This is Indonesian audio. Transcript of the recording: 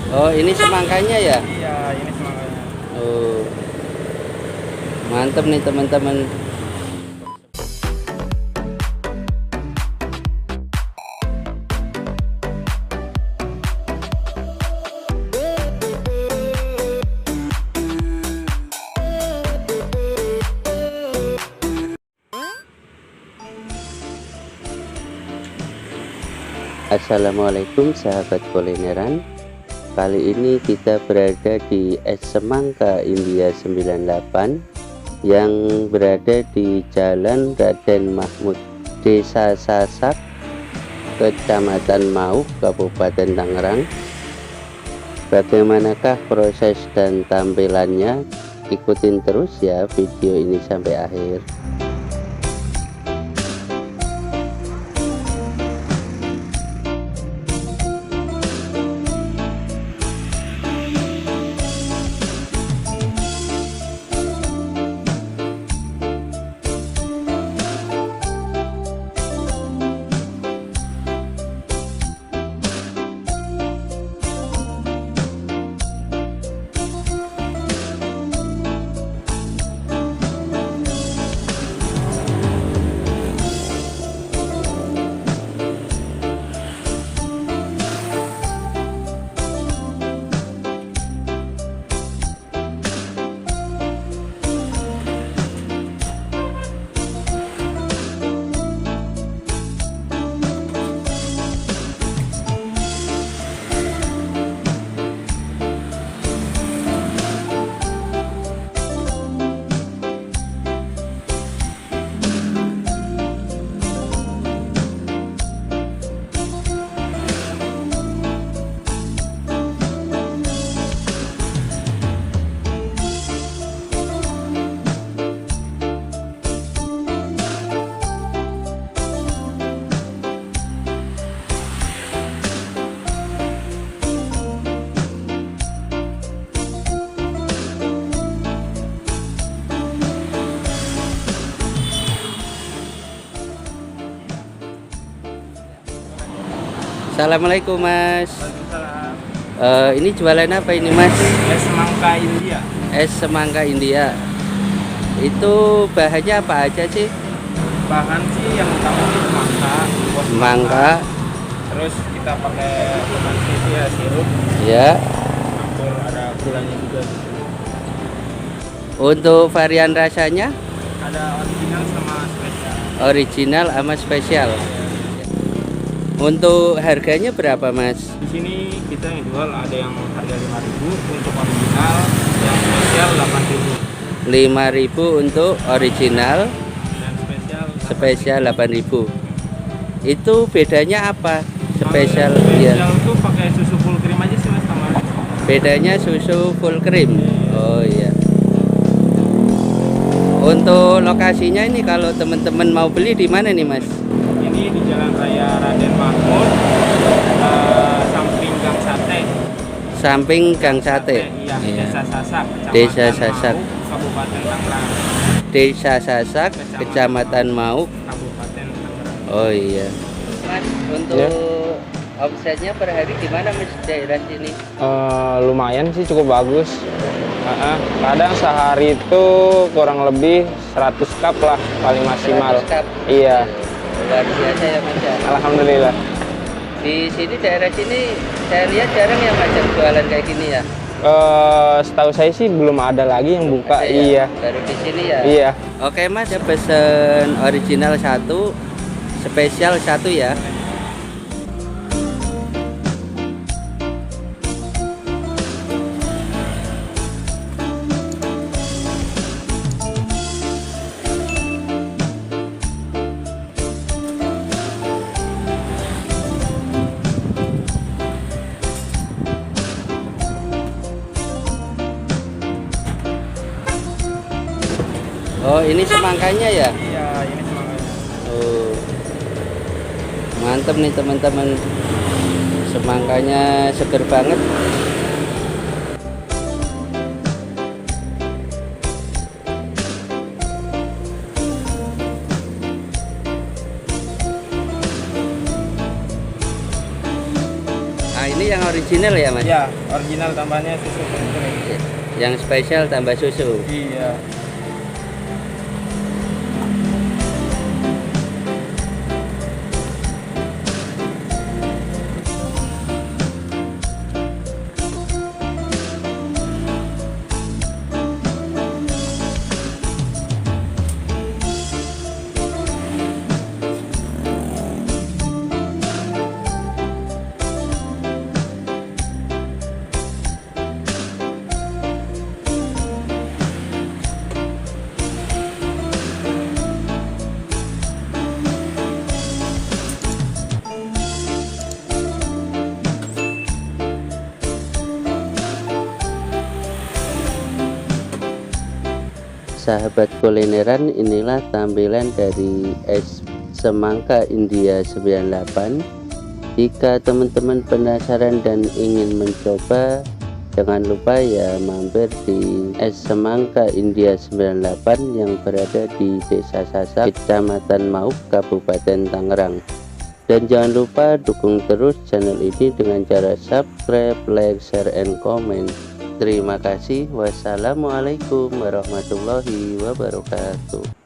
Oh, ini semangkanya ya? Iya, ini semangkanya. Oh, mantep nih teman-teman. Assalamualaikum sahabat kulineran. Kali ini kita berada di Es Semangka India 98 yang berada di Jalan Raden Mahmud, Desa Sasak, Kecamatan Mauk, Kabupaten Tangerang. Bagaimanakah proses dan tampilannya? Ikutin terus ya video ini sampai akhir. Assalamualaikum Mas. Waalaikumsalam. Ini jualan apa ini Mas? Es semangka India. Es semangka India. Itu bahannya apa aja sih? Bahan sih yang utama itu semangka, buah Semangka, Terus kita pakai pengganti itu ya sirup, ya. campur ada gulanya juga. Untuk varian rasanya Ada original sama spesial. original sama spesial. Untuk harganya berapa Mas? Di sini kita yang jual ada yang harga 5.000 untuk original, yang spesial 8.000 5.000 untuk original, dan spesial 8.000. Itu bedanya apa? Spesial Spesial ya. tuh pakai susu full cream aja sih Mas sama. Bedanya susu full cream. Oh iya. Untuk lokasinya ini kalau teman-teman mau beli di mana nih Mas? Ini di Jalan Raya Raden Mahmud, samping Gang Sate. Samping Gang Sate. Iya, Iya. Desa Sasak, Kecamatan Desa Sasak. Mauk, Kabupaten Tangerang. Desa Sasak, Kecamatan Mauk. Kabupaten Tangerang. Oh iya. Mas, untuk Ya. omsetnya per hari gimana Mas daerah sini? Lumayan sih, cukup bagus. Kadang sehari itu kurang lebih 100 cup lah paling maksimal. 100 cup. Iya, Luar biasa ya Mas ya. alhamdulillah. Di sini daerah sini saya lihat jarang ya Mas yang jualan kayak gini ya. Setahu saya sih belum ada lagi yang buka. Ada ya? Iya, Baru di sini ya. iya. Oke Mas, ya pesen original 1, spesial 1 ya. Oh, ini semangkanya ya? Iya, ini semangkanya. Oh, mantep nih teman-teman. Semangkanya seger banget. Nah, ini yang original ya Mas? Ya, original tambahnya susu kuning. Yang spesial tambah susu. Iya. Sahabat kulineran, inilah tampilan dari es semangka India 98. Jika teman-teman penasaran dan ingin mencoba, jangan lupa ya mampir di es semangka India 98 yang berada di Desa Sasak, Kecamatan Mauk, Kabupaten Tangerang. Dan jangan lupa dukung terus channel ini dengan cara subscribe, like, share, and comment. Terima kasih. Wassalamualaikum warahmatullahi wabarakatuh.